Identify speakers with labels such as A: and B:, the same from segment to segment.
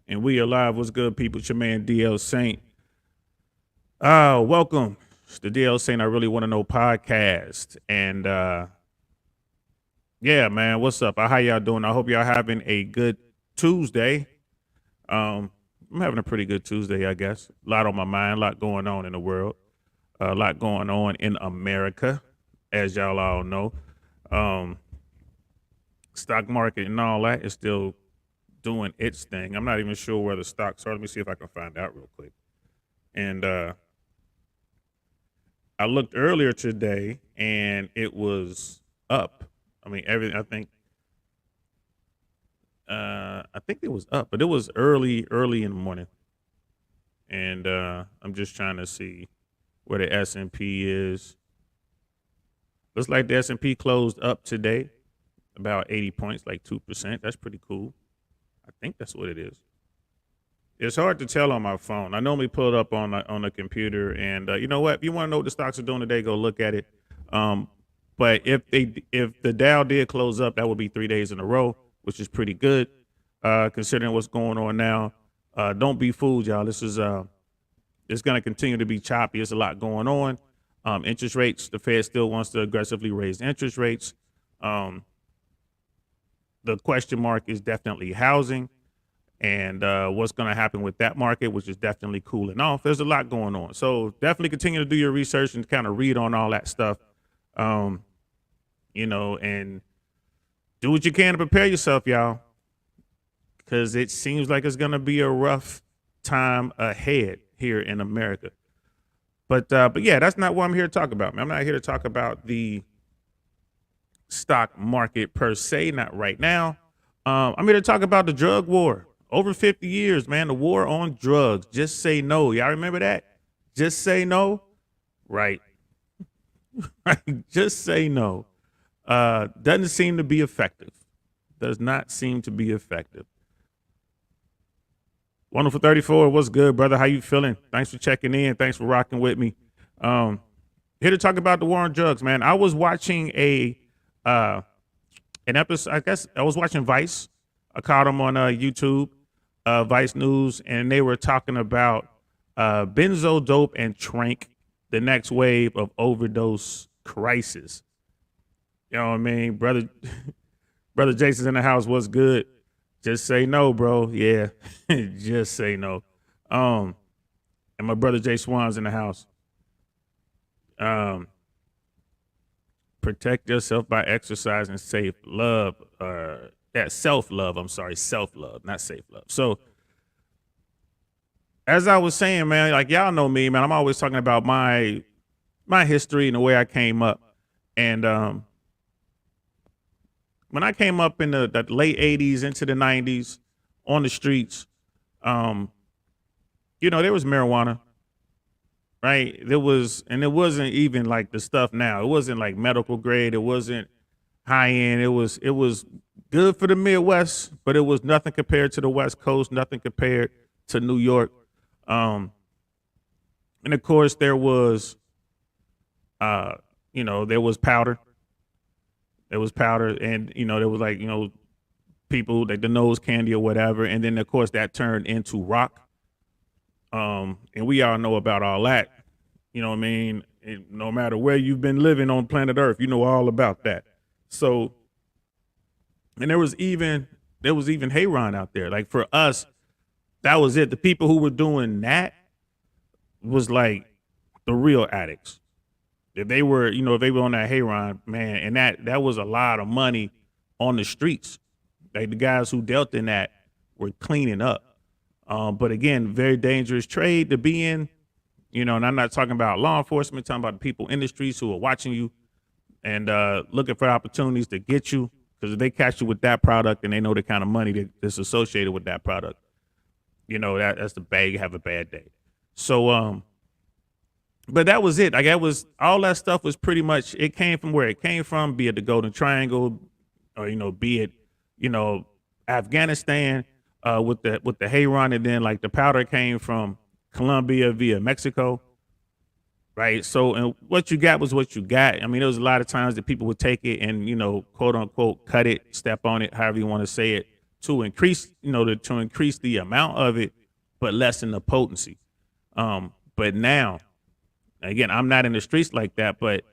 A: And we are live. What's good, people? It's your man DL Saint. Welcome. It's the DL Saint I Really Want to Know podcast. And yeah, man, what's up? How y'all doing? I hope y'all having a good Tuesday. I'm having a pretty good Tuesday, I guess. A lot on my mind, a lot going on in the world, a lot going on in America, as y'all all know. Um, Stock market and all that is still doing its thing. I'm not even sure where the stocks are. Let me see if I can find out real quick. And I looked earlier today and it was up. I mean, everything. I think it was up, but it was early in the morning. And I'm just trying to see where the S&P is. Looks like the S&P closed up today, about 80 points, like 2%. That's pretty cool. I think that's what it is. It's hard to tell on my phone. I normally pull it up on the computer, and you know what? If you want to know what the stocks are doing today, go look at it. Um, but if the Dow did close up, that would be 3 days in a row, which is pretty good considering what's going on now. Don't be fooled, y'all. This is it's going to continue to be choppy. There's a lot going on. Interest rates. The Fed still wants to aggressively raise interest rates. Um, the question mark is definitely housing and what's going to happen with that market, which is definitely cooling off. There's a lot going on. So definitely continue to do your research and kind of read on all that stuff, um, and do what you can to prepare yourself, y'all, because it seems like it's going to be a rough time ahead here in America. But yeah, that's not what I'm here to talk about, man. I'm not here to talk about the stock market per se, not right now. I'm here to talk about the drug war. Over 50 years, man, the war on drugs. Just say no. Y'all remember that? Just say no. Right. Right. Just say no. Doesn't seem to be effective. Does not seem to be effective. Wonderful 34. What's good, brother? How you feeling? Thanks for checking in. Thanks for rocking with me. Here to talk about the war on drugs, man. I was watching an episode. I guess I was watching Vice. I caught them on YouTube, Vice News, and they were talking about benzo, dope, and trank, the next wave of overdose crisis. You know what I mean, brother? Brother Jason's in the house. What's good? Just say no, bro. Yeah, just say no. And my brother Jay Swan's in the house. Protect yourself by exercising safe love. Self-love. I'm sorry, self-love, not safe love. So, as I was saying, man, like y'all know me, man. I'm always talking about my history and the way I came up. And when I came up in the late 80s into the 90s on the streets, there was marijuana, right? There was, and it wasn't even like the stuff now. It wasn't like medical grade. It wasn't high end. It was good for the Midwest, but it was nothing compared to the West Coast, nothing compared to New York. And of course there was, there was powder. There was powder, and there was like people like the nose candy or whatever, and then of course that turned into rock. And we all know about all that. You know what I mean? And no matter where you've been living on planet Earth, you know all about that. So, and there was even Hayron out there. Like for us, that was it. The people who were doing that was like the real addicts. If they were, if they were on that Hayron, man, and that was a lot of money on the streets. Like the guys who dealt in that were cleaning up. But again, very dangerous trade to be in, and I'm not talking about law enforcement, I'm talking about the people in the streets who are watching you and looking for opportunities to get you. Because if they catch you with that product and they know the kind of money that's associated with that product, that's the bad, you have a bad day. So, but that was it. Like that was all that stuff was pretty much, it came from where it came from, be it the Golden Triangle or, be it, Afghanistan with the Hayron, and then like the powder came from Colombia via Mexico. Right. So, and what you got was what you got. I mean, there was a lot of times that people would take it and, quote unquote, cut it, step on it, however you want to say it, to increase, to increase the amount of it, but lessen the potency. But now, again, I'm not in the streets like that, but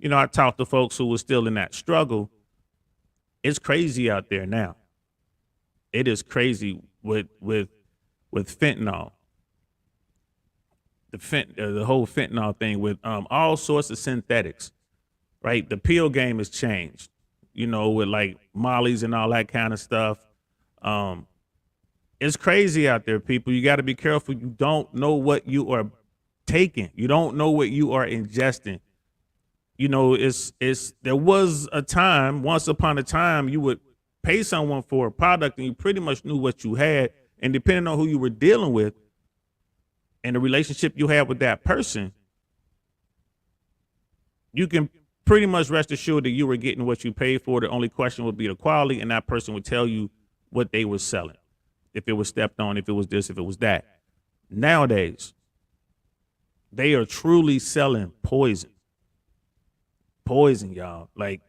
A: I talk to folks who were still in that struggle. It's crazy out there now. It is crazy with fentanyl, the whole fentanyl thing with all sorts of synthetics, right? The pill game has changed, with like mollies and all that kind of stuff. It's crazy out there, people. You got to be careful. You don't know what you are taking. You don't know what you are ingesting. There was a time, once upon a time, you would pay someone for a product and you pretty much knew what you had. And depending on who you were dealing with and the relationship you had with that person, you can pretty much rest assured that you were getting what you paid for. The only question would be the quality, and that person would tell you what they were selling. If it was stepped on, if it was this, if it was that. Nowadays, they are truly selling poison. Poison, y'all. Like,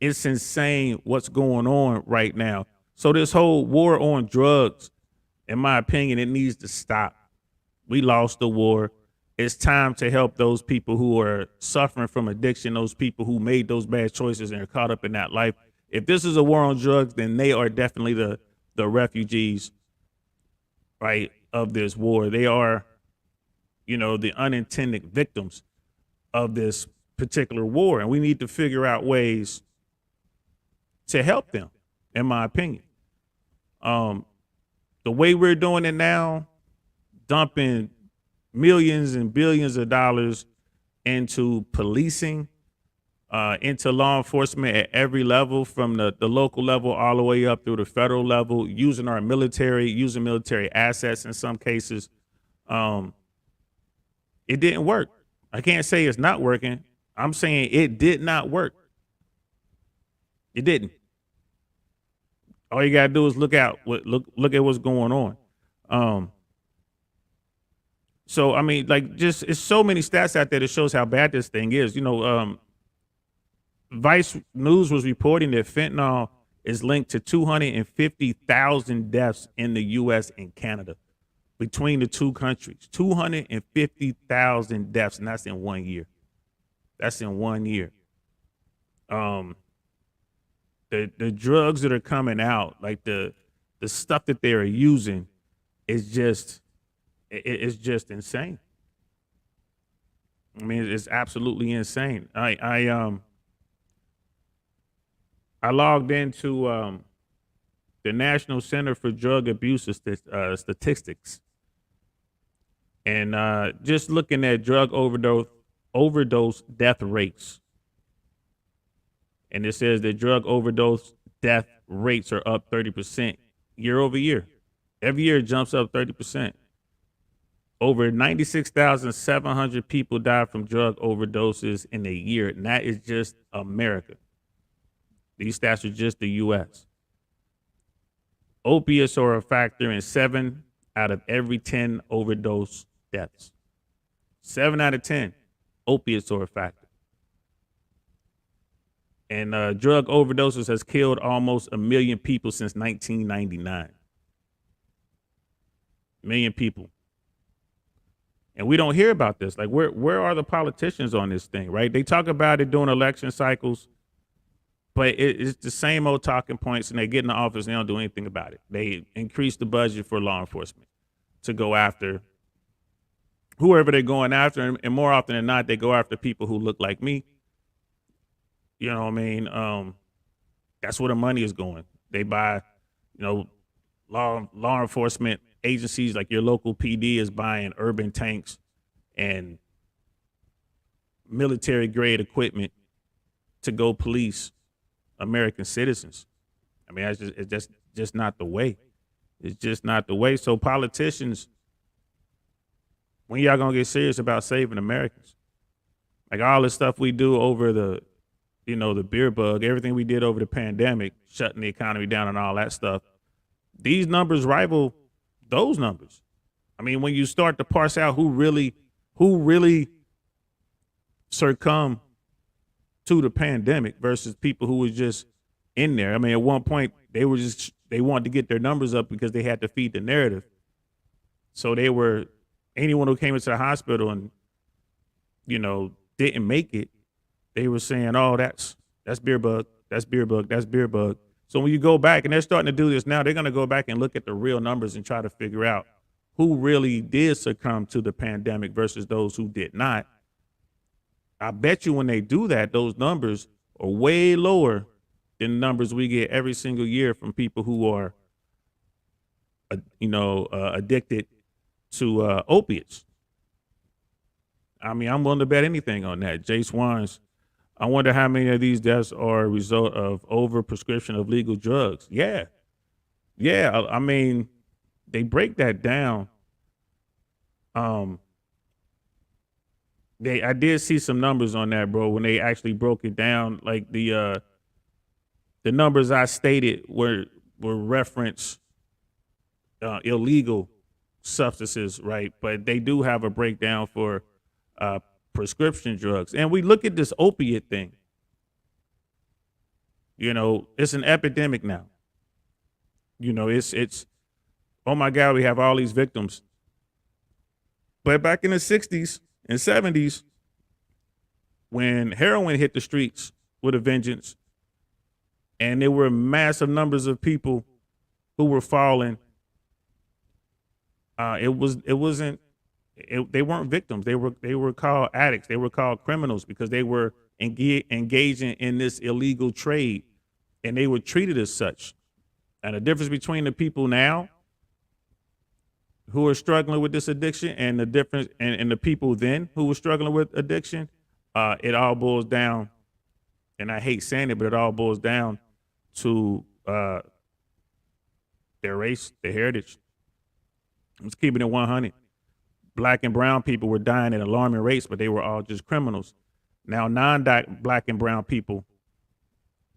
A: it's insane what's going on right now. So this whole war on drugs, in my opinion, it needs to stop. We lost the war. It's time to help those people who are suffering from addiction, those people who made those bad choices and are caught up in that life. If this is a war on drugs, then they are definitely the refugees, right, of this war. They are, the unintended victims of this particular war. And we need to figure out ways to help them, in my opinion. The way we're doing it now, dumping millions and billions of dollars into policing, into law enforcement at every level, from the local level all the way up through the federal level, using our military, using military assets in some cases. It didn't work. I can't say it's not working. I'm saying it did not work. It didn't. All you gotta do is look at what's going on. So I mean, like, just it's so many stats out there that shows how bad this thing is. Vice News was reporting that fentanyl is linked to 250,000 deaths in the U.S. and Canada between the two countries. 250,000 deaths, and that's in 1 year. That's in 1 year. The drugs that are coming out, like the stuff that they're using, is just it's just insane. I mean, it's absolutely insane. I logged into the National Center for Drug Abuse Statistics, and just looking at drug overdose death rates. And it says that drug overdose death rates are up 30% year over year. Every year it jumps up 30%. Over 96,700 people died from drug overdoses in a year, and that is just America. These stats are just the U.S. Opiates are a factor in 7 out of every 10 overdose deaths. 7 out of 10, opiates are a factor. And drug overdoses has killed almost 1 million people since 1999. 1 million people. And we don't hear about this. Like, where are the politicians on this thing, right? They talk about it during election cycles, but it's the same old talking points, and they get in the office and they don't do anything about it. They increase the budget for law enforcement to go after whoever they're going after, and more often than not, they go after people who look like me. You know what I mean? That's where the money is going. They buy, law enforcement agencies like your local PD is buying urban tanks and military grade equipment to go police American citizens. I mean, it's just not the way. It's just not the way. So politicians, when y'all gonna get serious about saving Americans? Like, all the stuff we do over the beer bug, everything we did over the pandemic, shutting the economy down and all that stuff, these numbers rival those numbers. I mean, when you start to parse out who really succumbed to the pandemic versus people who was just in there. I mean, at one point they were just They wanted to get their numbers up because they had to feed the narrative. So they were anyone who came into the hospital and didn't make it, they were saying, "Oh, that's beer bug, that's beer bug, that's beer bug." So when you go back, and they're starting to do this now, they're going to go back and look at the real numbers and try to figure out who really did succumb to the pandemic versus those who did not. I bet you when they do that, those numbers are way lower than the numbers we get every single year from people who are, addicted to opiates. I mean, I'm willing to bet anything on that. Jay Swans, I wonder how many of these deaths are a result of over prescription of legal drugs. Yeah. Yeah. I mean, they break that down. I did see some numbers on that, bro, when they actually broke it down. Like the numbers I stated were reference illegal substances, right? But they do have a breakdown for prescription drugs. And we look at this opiate thing. It's an epidemic now. It's oh my God, we have all these victims. But back in the 60s and 70s, when heroin hit the streets with a vengeance, and there were massive numbers of people who were falling, they weren't victims. They were called addicts. They were called criminals because they were engaging in this illegal trade, and they were treated as such. And the difference between the people now who are struggling with this addiction and the difference and the people then who were struggling with addiction, it all boils down, and I hate saying it, but it all boils down to their race, their heritage. Let's keep it at 100. Black and brown people were dying at alarming rates, but they were all just criminals. Now, non-black and brown people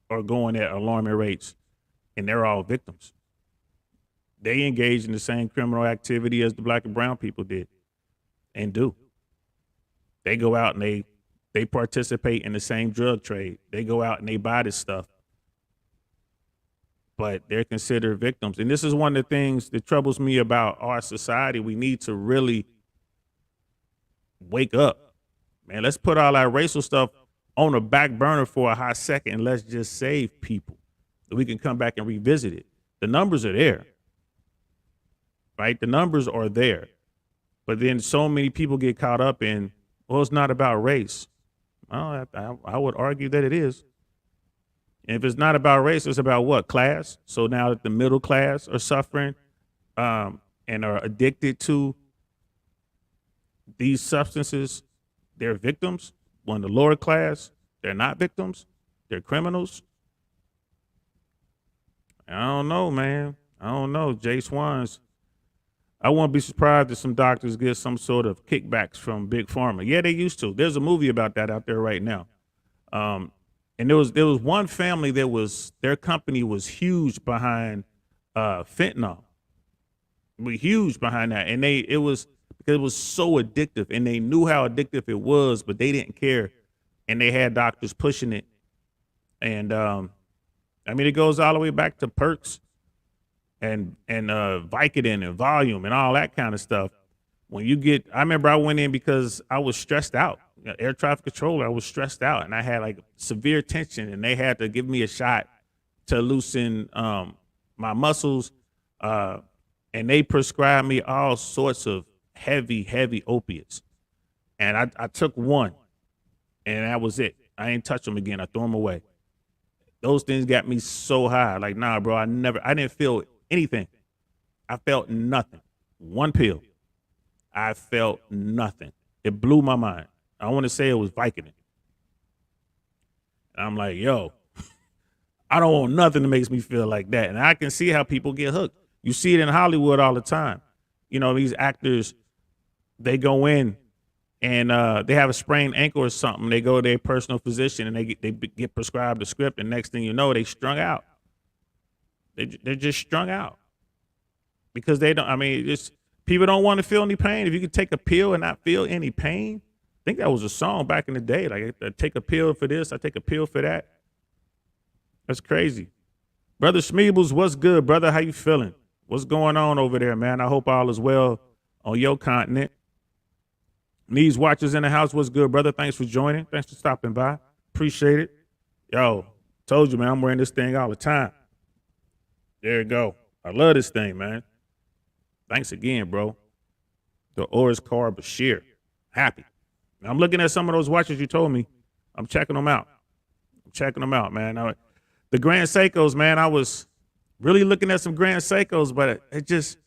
A: are going at alarming rates, and they're all victims. They engage in the same criminal activity as the black and brown people did and do. They go out and they participate in the same drug trade. They go out and they buy this stuff, but they're considered victims. And this is one of the things that troubles me about our society. We need to really wake up, man. Let's put all our racial stuff on the back burner for a hot second, and let's just save people so we can come back and revisit it. The numbers are there, right? The numbers are there, but then so many people get caught up in, well, it's not about race. Well, I would argue that it is. And if it's not about race, it's about what? Class. So now that the middle class are suffering and are addicted to these substances, they're victims. When the lower class, they're not victims. They're criminals. I don't know, man. I don't know. Jay Swans, I won't be surprised if some doctors get some sort of kickbacks from Big Pharma. Yeah, they used to. There's a movie about that out there right now. And there was one family that their company was huge behind fentanyl. Huge behind that. And it was because it was so addictive, and they knew how addictive it was, but they didn't care. And they had doctors pushing it. And it goes all the way back to perks and Vicodin and volume and all that kind of stuff. I remember I went in because I was stressed out. Air traffic controller, I was stressed out, and I had like severe tension, and they had to give me a shot to loosen my muscles. And they prescribed me all sorts of heavy opiates. And I took one, and that was it. I ain't touch them again. I threw them away. Those things got me so high. Like, nah, bro, I didn't feel anything. I felt nothing. One pill. I felt nothing. It blew my mind. I want to say it was Vicodin. And I'm like, yo, I don't want nothing that makes me feel like that. And I can see how people get hooked. You see it in Hollywood all the time. These actors, they go in and they have a sprained ankle or something. They go to their personal physician and they get prescribed a script. And next thing you know, they strung out. They're just strung out because they don't. People don't want to feel any pain. If you could take a pill and not feel any pain, I think that was a song back in the day. Like, I take a pill for this, I take a pill for that. That's crazy. Brother Schmeebles, what's good, brother? How you feeling? What's going on over there, man? I hope all is well on your continent. Needs watchers in the house, what's good, brother? Thanks for joining. Thanks for stopping by. Appreciate it. Yo, told you, man, I'm wearing this thing all the time. There you go. I love this thing, man. Thanks again, bro. The Oris Car Bashir. Happy. Now, I'm looking at some of those watches you told me. I'm checking them out. Man. Now, the Grand Seikos, man, I was really looking at some Grand Seikos, but it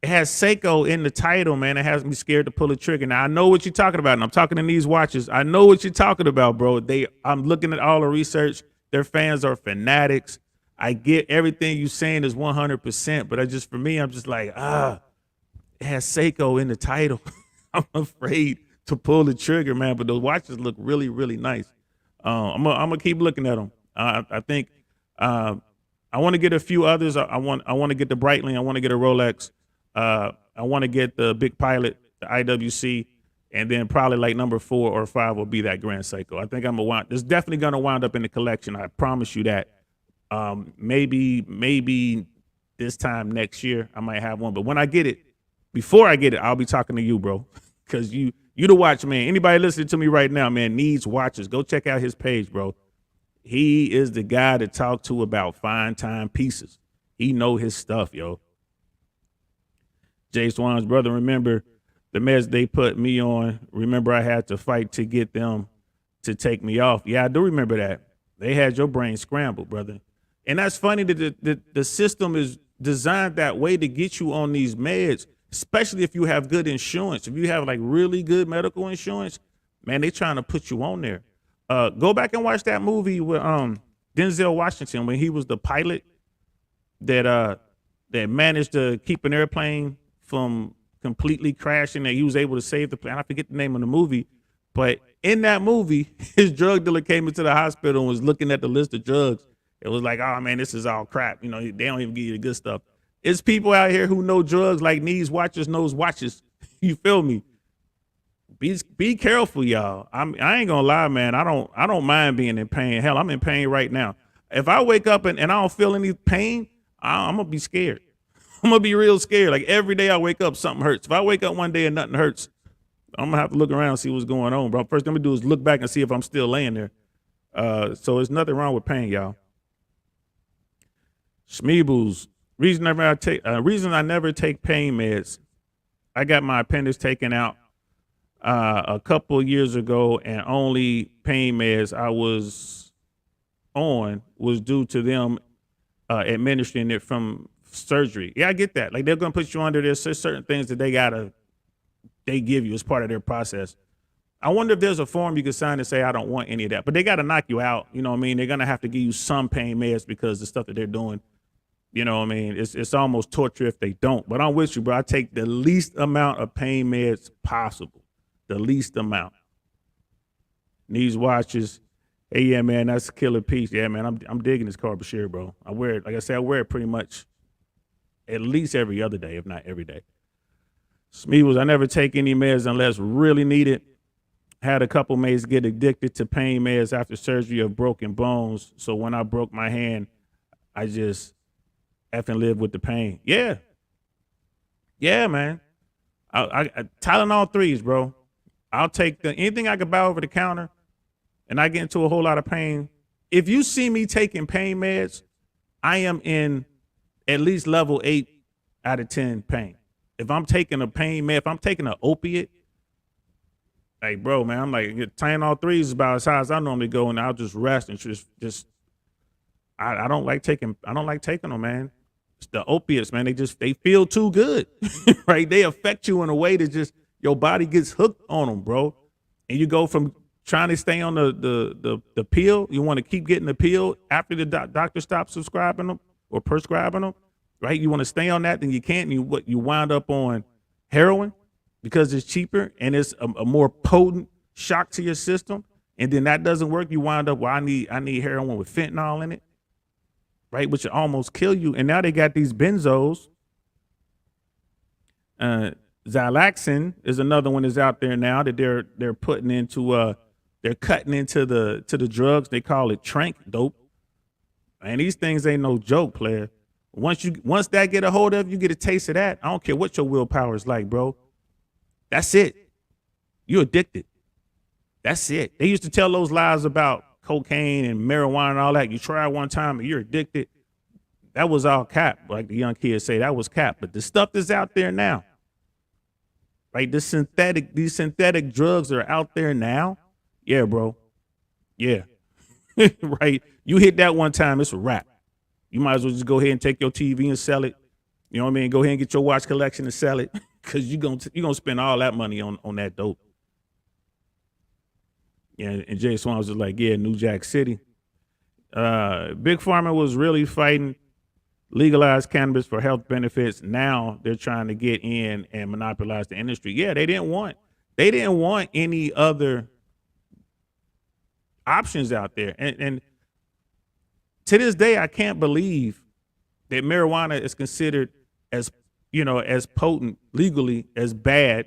A: has Seiko in the title, man. It has me scared to pull the trigger. Now, I know what you're talking about, and I'm talking to these watches. I know what you're talking about, bro. I'm looking at all the research. Their fans are fanatics. I get everything you're saying is 100%, but for me, I'm just like, it has Seiko in the title. I'm afraid to pull the trigger, man, but those watches look really, really nice. I'm gonna keep looking at them. I think I want to get a few others. I want to get the Breitling. I want to get a Rolex. I want to get the Big Pilot, the IWC, and then probably like number 4 or 5 will be that Grand Seiko. I think it's definitely gonna wind up in the collection. I promise you that. Maybe this time next year I might have one, but before I get it, I'll be talking to you, bro, because you the watch man. Anybody listening to me right now, man, needs watches. Go check out his page, bro. He is the guy to talk to about fine time pieces. He know his stuff, yo. Jay Swan's brother, remember the meds they put me on? Remember I had to fight to get them to take me off. Yeah, I do remember that. They had your brain scrambled, brother. And that's funny that the system is designed that way to get you on these meds, especially if you have good insurance. If you have like really good medical insurance, man, they trying to put you on there. Go back and watch that movie with Denzel Washington when he was the pilot that managed to keep an airplane from completely crashing, that he was able to save the plane. I forget the name of the movie, but in that movie, his drug dealer came into the hospital and was looking at the list of drugs. It was like, oh man, this is all crap. You know, they don't even give you the good stuff. It's people out here who know drugs like needs watches, knows watches. You feel me? Be careful, y'all. I ain't gonna lie, man. I don't mind being in pain. Hell, I'm in pain right now. If I wake up and I don't feel any pain, I'm gonna be scared. I'm gonna be real scared. Like every day I wake up, something hurts. If I wake up one day and nothing hurts, I'm gonna have to look around and see what's going on, bro. First thing I'm gonna do is look back and see if I'm still laying there. So there's nothing wrong with pain, y'all. Schmeebles. Reason I never take pain meds. I got my appendix taken out a couple of years ago, and only pain meds I was on was due to them administering it from surgery. Yeah, I get that. Like they're gonna put you under this. There's certain things that they give you as part of their process. I wonder if there's a form you can sign to say I don't want any of that, but they got to knock you out. You know what I mean? They're gonna have to give you some pain meds because the stuff that they're doing. You know what I mean? It's almost torture if they don't. But I'm with you, bro. I take the least amount of pain meds possible. The least amount. These watches. Hey, yeah, man, that's a killer piece. Yeah, man, I'm digging this Car Bashir, bro. I wear it, like I said, I wear it pretty much at least every other day, if not every day. Smeebles, I never take any meds unless really needed. Had a couple mates get addicted to pain meds after surgery of broken bones. So when I broke my hand, I just effing live with the pain. Yeah, man. I Tylenol 3s, bro. I'll take anything I could buy over the counter, and I get into a whole lot of pain. If you see me taking pain meds, I am in at least level 8 out of 10 pain. If I'm taking a pain med, if I'm taking an opiate, like bro, man, I'm like Tylenol 3s is about as high as I normally go, and I'll just rest and just. I don't like taking them, man. The opiates, man, they feel too good, right? They affect you in a way that just your body gets hooked on them, bro. And you go from trying to stay on the pill, you want to keep getting the pill after the doctor stops subscribing them or prescribing them, right? You want to stay on that, then you can't. And you wind up on heroin because it's cheaper and it's a more potent shock to your system. And then that doesn't work. You wind up, well, I need heroin with fentanyl in it. Right, which will almost kill you. And now they got these benzos. Xyloxin is another one that's out there now that they're putting into they're cutting into the drugs. They call it trank dope. And these things ain't no joke, player. Once that get a hold of you, get a taste of that. I don't care what your willpower is like, bro. That's it. You're addicted. That's it. They used to tell those lies about cocaine and marijuana and all that. You try it one time and you're addicted. That was all cap. Like the young kids say, that was cap. But the stuff that's out there now, like these synthetic drugs are out there now. Yeah, bro. Yeah. Right. You hit that one time, it's a wrap. You might as well just go ahead and take your TV and sell it. You know what I mean? Go ahead and get your watch collection and sell it, because you're gonna spend all that money on that dope. Yeah, and Jay Swan was just like, yeah, New Jack City. Big Pharma was really fighting legalized cannabis for health benefits. Now they're trying to get in and monopolize the industry. Yeah, they didn't want any other options out there. And to this day, I can't believe that marijuana is considered as, as potent legally, as bad,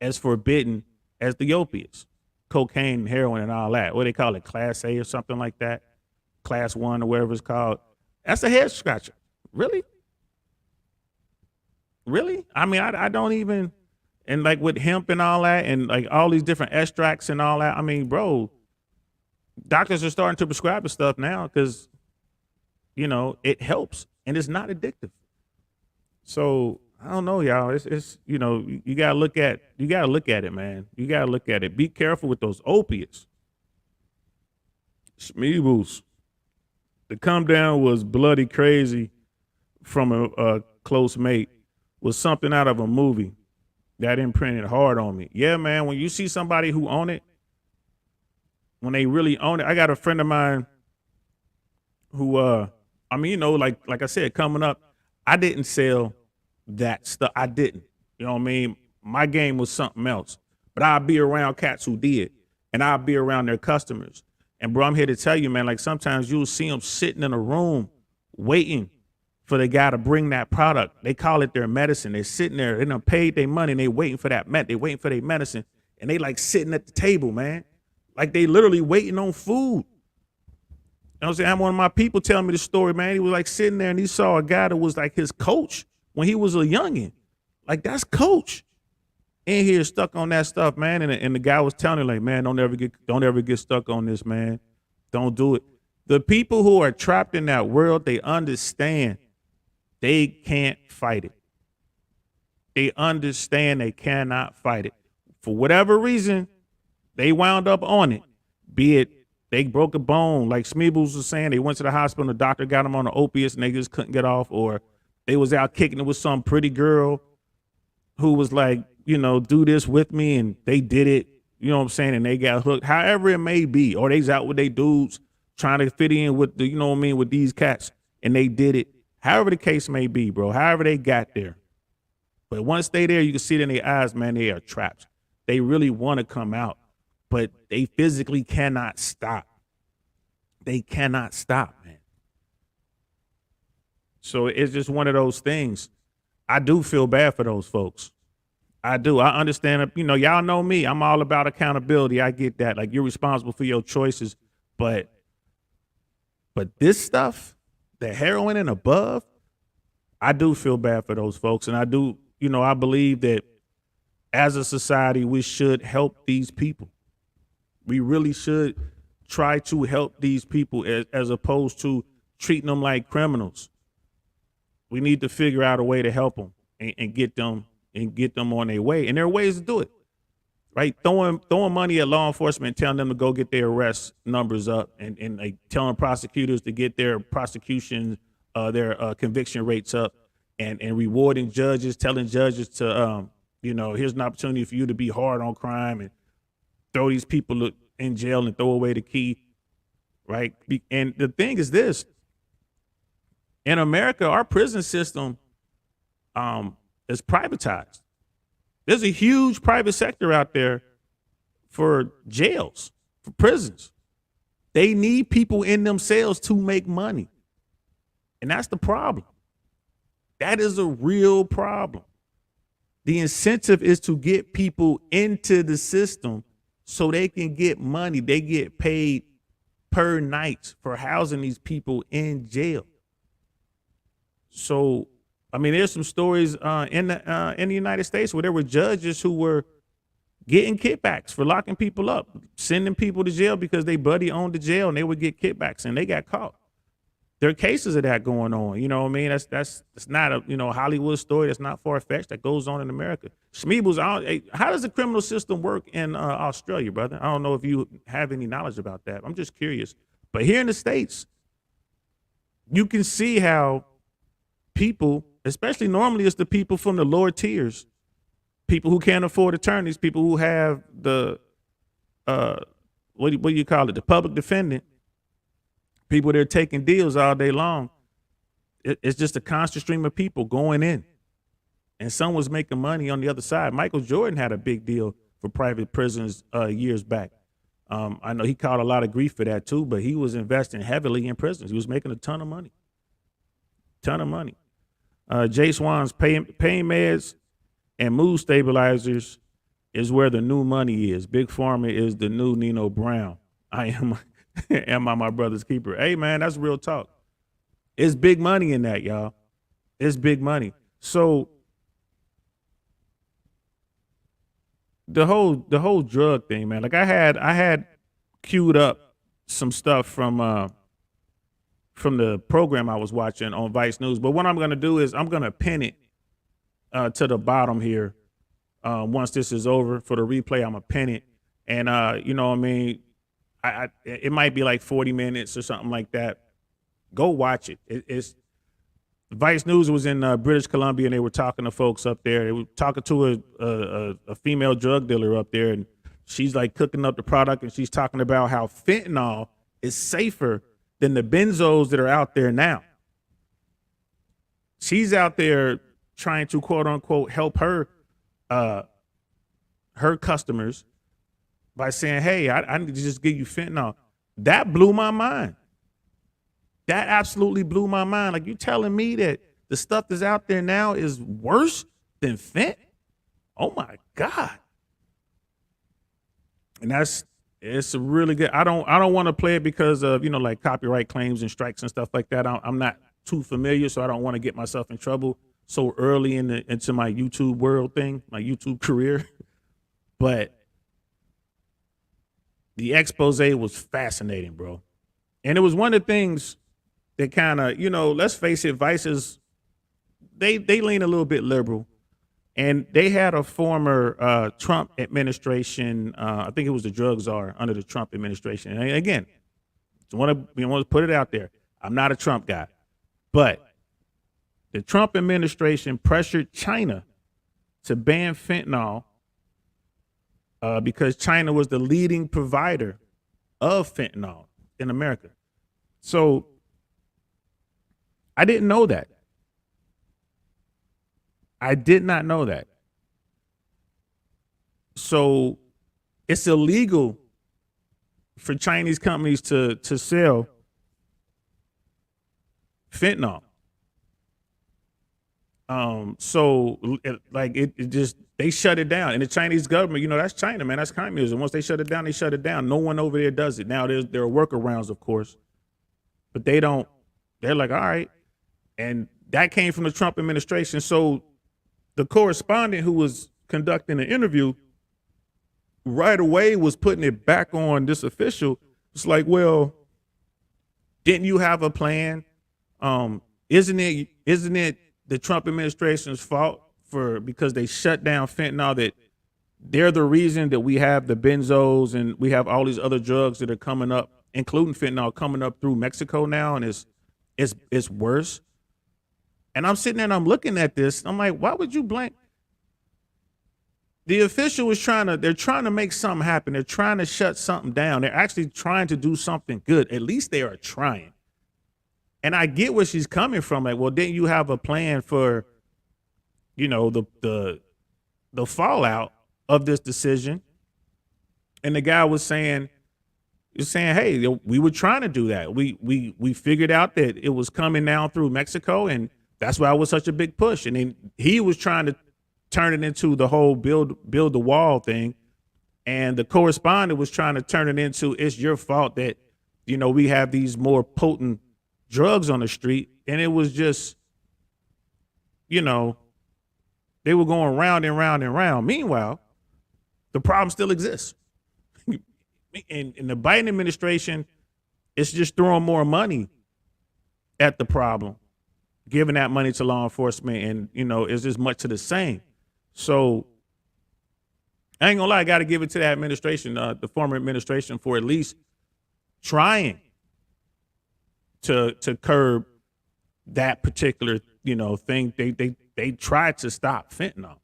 A: as forbidden as the opiates, cocaine and heroin and all that. What do they call it? Class A or something like that? Class 1 or whatever it's called. That's a head scratcher. Really? Really? I mean, I don't even, and like with hemp and all that, and like all these different extracts and all that. I mean, bro, doctors are starting to prescribe the stuff now because, it helps and it's not addictive. So I don't know, y'all. It's you gotta look at it, man. You gotta look at it. Be careful with those opiates. Schmeebles. The come down was bloody crazy from a close mate. Was something out of a movie that imprinted hard on me. Yeah, man. When you see somebody who own it, when they really own it, I got a friend of mine who, like I said, coming up, I didn't sell that stuff. I didn't. You know what I mean? My game was something else. But I'd be around cats who did, and I'd be around their customers. And bro, I'm here to tell you, man, like sometimes you'll see them sitting in a room waiting for the guy to bring that product. They call it their medicine. They're sitting there, they done paid their money, and they waiting for that they waiting for their medicine. And they like sitting at the table, man. Like they literally waiting on food. You know what I'm saying? I had one of my people telling me the story, man. He was like sitting there and he saw a guy that was like his coach when he was a youngin'. Like, that's coach. In here stuck on that stuff, man. And the guy was telling him, like, man, don't ever get stuck on this, man. Don't do it. The people who are trapped in that world, they understand they can't fight it. They understand they cannot fight it. For whatever reason, they wound up on it. Be it they broke a bone, like Smeebles was saying, they went to the hospital, the doctor got them on the opiates and they just couldn't get off, or they was out kicking it with some pretty girl who was like, do this with me, and they did it, you know what I'm saying, and they got hooked, however it may be, or they's out with they dudes trying to fit in with the, with these cats, and they did it, however the case may be, bro, however they got there. But once they there, you can see it in their eyes, man, they are trapped. They really want to come out, but they physically cannot stop. They cannot stop, man. So it's just one of those things. I do feel bad for those folks. I do. I understand. Y'all know me. I'm all about accountability. I get that. Like, you're responsible for your choices. But this stuff, the heroin and above, I do feel bad for those folks. And I do, I believe that as a society, we should help these people. We really should try to help these people as opposed to treating them like criminals. We need to figure out a way to help them and get them on their way. And there are ways to do it, right? Throwing money at law enforcement, telling them to go get their arrest numbers up, and like telling prosecutors to get their prosecution, their conviction rates up, and rewarding judges, telling judges to, here's an opportunity for you to be hard on crime and throw these people in jail and throw away the key, right? And the thing is this, in America, our prison system is privatized. There's a huge private sector out there for jails, for prisons. They need people in them cells to make money. And that's the problem. That is a real problem. The incentive is to get people into the system so they can get money. They get paid per night for housing these people in jail. So, I mean, there's some stories in the United States where there were judges who were getting kickbacks for locking people up, sending people to jail because they buddy owned the jail and they would get kickbacks and they got caught. There are cases of that going on. You know what I mean? That's not a Hollywood story. That's not far fetched. That goes on in America. Schmeebles, how does the criminal system work in Australia, brother? I don't know if you have any knowledge about that. I'm just curious. But here in the States, you can see how people, especially normally it's the people from the lower tiers, people who can't afford attorneys, people who have the what do you call it, the public defendant, people that are taking deals all day long. It's just a constant stream of people going in, and someone's making money on the other side. Michael Jordan had a big deal for private prisons years back. I know he caught a lot of grief for that too, but he was investing heavily in prisons. He was making a ton of money. Jay Swan's pain meds and mood stabilizers is where the new money is. Big Pharma is the new Nino Brown. I am my brother's keeper. Hey man, that's real talk. It's big money in that, y'all. It's big money. So the whole drug thing, man. Like I had queued up some stuff from the program I was watching on Vice News. But what I'm gonna do is I'm gonna pin it to the bottom here. Once this is over for the replay, I'm gonna pin it. And you know what I mean? It might be like 40 minutes or something like that. Go watch it. It's Vice News was in British Columbia, and they were talking to folks up there. They were talking to a female drug dealer up there, and she's like cooking up the product, and she's talking about how fentanyl is safer than the benzos that are out there now. She's out there trying to quote unquote help her customers by saying, hey, I need to just give you fentanyl. That blew my mind. That absolutely blew my mind. Like, you telling me that the stuff that's out there now is worse than fent? Oh my God. And it's a really good. I don't want to play it because of, like copyright claims and strikes and stuff like that. I'm not too familiar, so I don't want to get myself in trouble so early into my YouTube world thing, my YouTube career. But the expose was fascinating, bro. And it was one of the things that kind of, let's face it, Vice is, they lean a little bit liberal. And they had a former Trump administration, I think it was the drug czar under the Trump administration. And again, want to put it out there. I'm not a Trump guy, but the Trump administration pressured China to ban fentanyl because China was the leading provider of fentanyl in America. So I didn't know that. I did not know that. So it's illegal for Chinese companies to sell fentanyl. So it just, they shut it down. And the Chinese government, that's China, man. That's communism. Once they shut it down, they shut it down. No one over there does it. Now there are workarounds, of course, but they're like, all right. And that came from the Trump administration. So the correspondent who was conducting the interview right away was putting it back on this official. It's like, well, didn't you have a plan? Isn't it the Trump administration's fault because they shut down fentanyl, that they're the reason that we have the benzos and we have all these other drugs that are coming up, including fentanyl, coming up through Mexico now, and it's worse. And I'm sitting there and I'm looking at this. I'm like, why would you blame? The official is they're trying to make something happen. They're trying to shut something down. They're actually trying to do something good. At least they are trying. And I get where she's coming from. Like, well, didn't you have a plan for, the fallout of this decision? And the guy was saying, hey, we were trying to do that. We figured out that it was coming down through Mexico, and that's why it was such a big push. And then he was trying to turn it into the whole build the wall thing. And the correspondent was trying to turn it into, it's your fault that we have these more potent drugs on the street, and it was just, you know, they were going round and round and round. Meanwhile, the problem still exists. And the Biden administration is just throwing more money at the problem, giving that money to law enforcement, and it's just much of the same. So I ain't gonna lie, I got to give it to that administration, the former administration, for at least trying to curb that particular thing. They tried to stop fentanyl,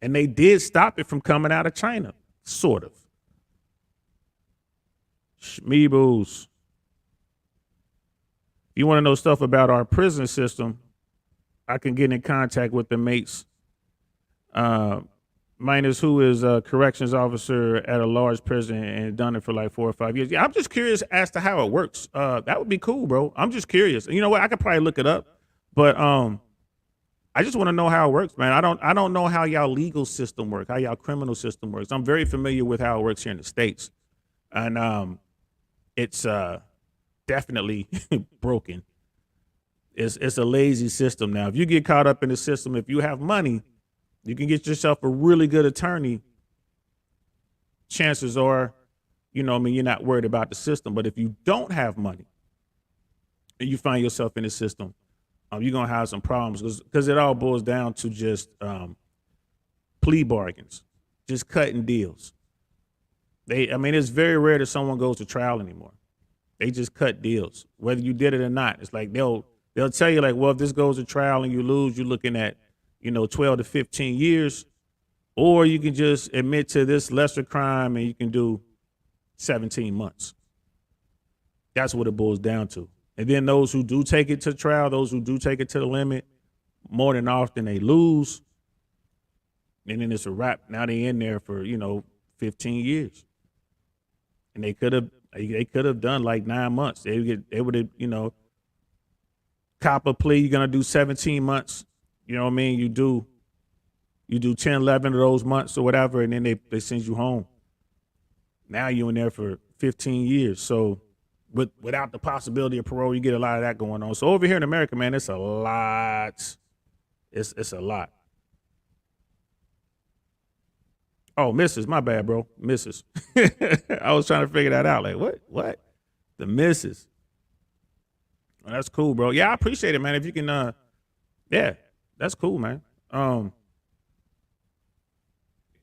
A: and they did stop it from coming out of China, sort of. Schmeebles. You want to know stuff about our prison system, I can get in contact with the mates. Minus who is a corrections officer at a large prison and done it for like 4 or 5 years. Yeah, I'm just curious as to how it works. That would be cool, bro. I'm just curious. You know what? I could probably look it up, but I just want to know how it works, man. I don't know how y'all legal system works, how y'all criminal system works. I'm very familiar with how it works here in the States, and it's definitely broken. It's a lazy system now. If you get caught up in the system, if you have money, you can get yourself a really good attorney. Chances are, you're not worried about the system. But if you don't have money and you find yourself in the system, you're going to have some problems, because it all boils down to just plea bargains, just cutting deals. It's very rare that someone goes to trial anymore. They just cut deals, whether you did it or not. It's like they'll tell you, like, well, if this goes to trial and you lose, you're looking at 12 to 15 years, or you can just admit to this lesser crime and you can do 17 months. That's what it boils down to. And then those who do take it to trial, those who do take it to the limit, more than often they lose. And then it's a wrap. Now they in there for, 15 years. And they could have done like 9 months. They would have, cop a plea, you're going to do 17 months. You know what I mean? You do 10, 11 of those months or whatever, and then they send you home. Now you're in there for 15 years. So without the possibility of parole, you get a lot of that going on. So over here in America, man, it's a lot. It's a lot. Oh, missus, my bad, bro. Missus. I was trying to figure that out. Like, what? The missus. Well, that's cool, bro. Yeah, I appreciate it, man. If you can, yeah. That's cool, man.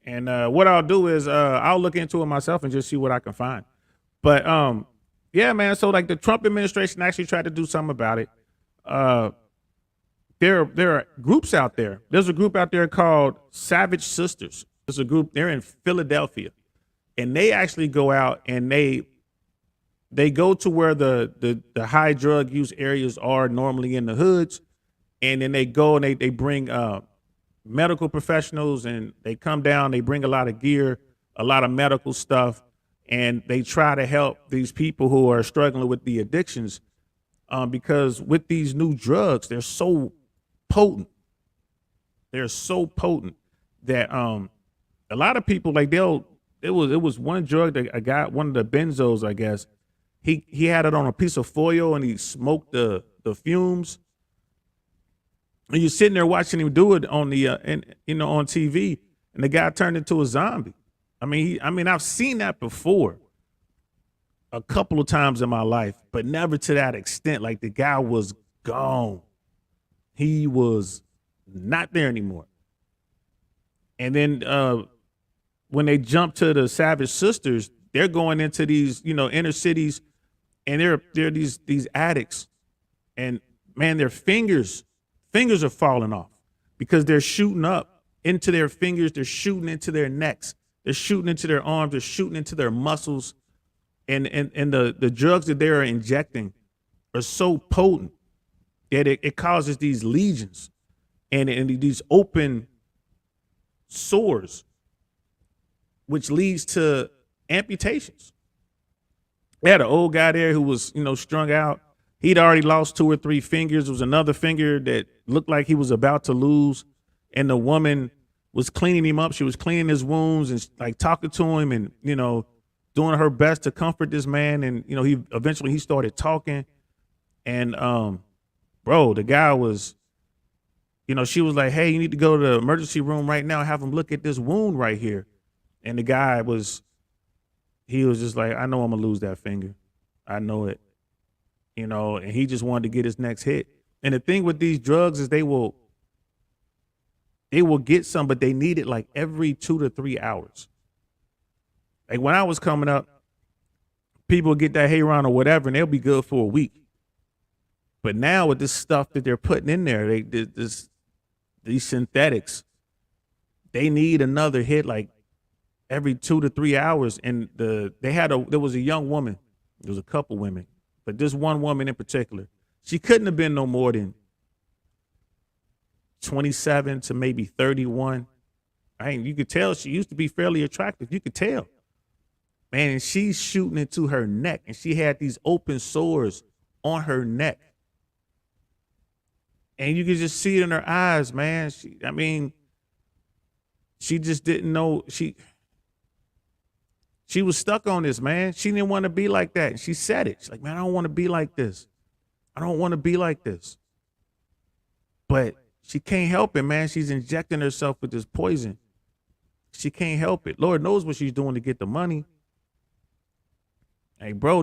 A: And what I'll do is I'll look into it myself and just see what I can find. But yeah, man. So like the Trump administration actually tried to do something about it. There are groups out there. There's a group out there called Savage Sisters. There's a group. They're in Philadelphia, and they actually go out and they go to where the high drug use areas are normally in the hoods. And then they go and they bring medical professionals, and they come down, they bring a lot of gear, a lot of medical stuff, and they try to help these people who are struggling with the addictions, because with these new drugs, they're so potent. They're so potent that a lot of people, like it was one drug that I got, one of the benzos, I guess. He had it on a piece of foil and he smoked the fumes. And you're sitting there watching him do it on the on TV, and the guy turned into a zombie. I've seen that before a couple of times in my life, but never to that extent. Like, the guy was gone. He was not there anymore. And then when they jump to the Savage Sisters, they're going into these, inner cities, and they're these addicts, and man, their fingers are falling off because they're shooting up into their fingers. They're shooting into their necks. They're shooting into their arms. They're shooting into their muscles. And the drugs that they're injecting are so potent that it causes these lesions and these open sores, which leads to amputations. They had an old guy there who was, strung out. He'd already lost 2 or 3 fingers. There was another finger that looked like he was about to lose. And the woman was cleaning him up. She was cleaning his wounds and like talking to him and, doing her best to comfort this man, and he eventually started talking, and bro, the guy was, she was like, "Hey, you need to go to the emergency room right now and have him look at this wound right here." And the guy he was just like, "I know I'm gonna lose that finger. I know it." And he just wanted to get his next hit. And the thing with these drugs is they will get some, but they need it like every 2 to 3 hours. Like when I was coming up, people get that Hayron or whatever, and they'll be good for a week. But now with this stuff that they're putting in there, these synthetics, they need another hit like every 2 to 3 hours. And there was a young woman, there was a couple women, but this one woman in particular, she couldn't have been no more than 27 to maybe 31. You could tell she used to be fairly attractive. You could tell, man. And she's shooting into her neck, and she had these open sores on her neck. And you could just see it in her eyes, man. She just didn't know. She was stuck on this, man. She didn't want to be like that. And she said it. She's like, "Man, I don't want to be like this. I don't want to be like this." But she can't help it, man. She's injecting herself with this poison. She can't help it. Lord knows what she's doing to get the money. Hey, bro,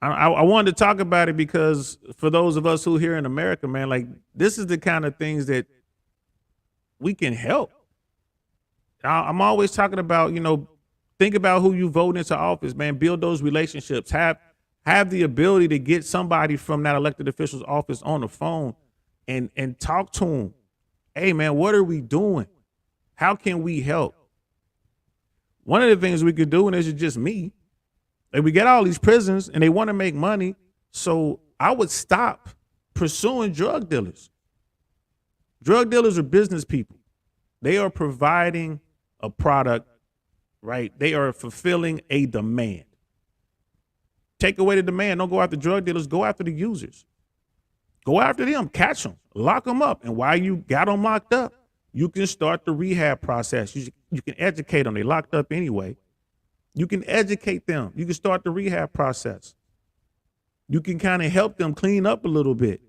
A: I wanted to talk about it because for those of us who here in America, man, like this is the kind of things that we can help. I'm always talking about, think about who you vote into office, man. Build those relationships. Have the ability to get somebody from that elected official's office on the phone and talk to them. Hey, man, what are we doing? How can we help? One of the things we could do, and this is just me, like we get all these prisons and they want to make money. So I would stop pursuing drug dealers. Drug dealers are business people. They are providing a product, right? They are fulfilling a demand. Take away the demand. Don't go after drug dealers. Go after the users. Go after them. Catch them. Lock them up. And while you got them locked up, you can start the rehab process. You can educate them. They locked up anyway. You can educate them. You can start the rehab process. You can kind of help them clean up a little bit.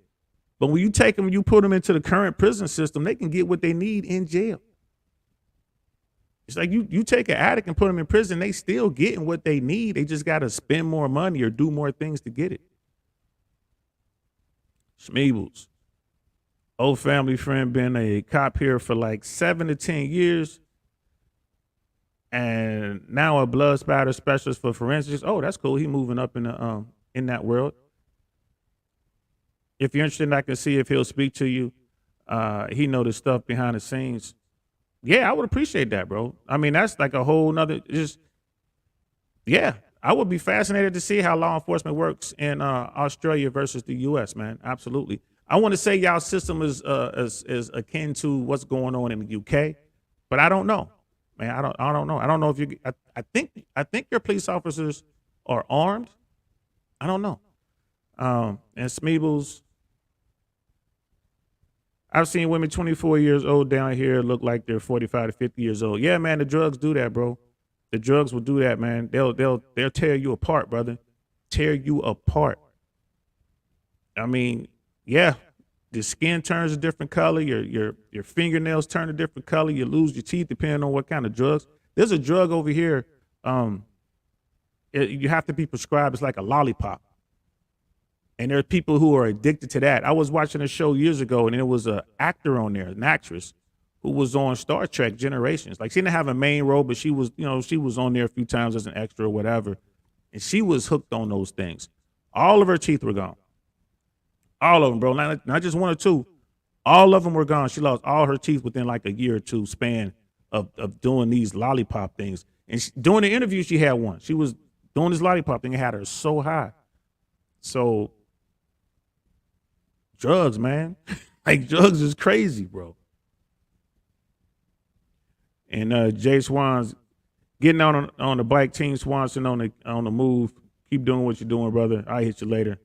A: But when you take them, you put them into the current prison system, they can get what they need in jail. It's like you take an addict and put them in prison, they still getting what they need. They just got to spend more money or do more things to get it. Schmeebles. Old family friend, been a cop here for like 7 to 10 years. And now a blood spatter specialist for forensics. Oh, that's cool. He moving up in that world. If you're interested, I can see if he'll speak to you. He know the stuff behind the scenes. Yeah, I would appreciate that, bro. I mean, that's like a whole nother I would be fascinated to see how law enforcement works in Australia versus the US, man. Absolutely. I want to say y'all system is akin to what's going on in the UK, but I don't know. Man, I don't know. I don't know if you. I think your police officers are armed. I don't know. And Smeebles, I've seen women 24 years old down here look like they're 45 to 50 years old. Yeah, man, the drugs do that, bro. The drugs will do that, man. They'll tear you apart, brother. Tear you apart. I mean, yeah, the skin turns a different color. Your fingernails turn a different color. You lose your teeth depending on what kind of drugs. There's a drug over here. You have to be prescribed. It's like a lollipop. And there are people who are addicted to that. I was watching a show years ago, and there was an actor on there, an actress, who was on Star Trek Generations. Like, she didn't have a main role, but she was on there a few times as an extra or whatever. And she was hooked on those things. All of her teeth were gone. All of them, bro. Not just one or two. All of them were gone. She lost all her teeth within like a year or two span of doing these lollipop things. And during the interview, she had one. She was doing this lollipop thing. It had her so high. So, drugs, man. Like, drugs is crazy, bro. And Jay Swans getting on the bike. Team Swanson on the move. Keep doing what you're doing, brother. I'll hit you later.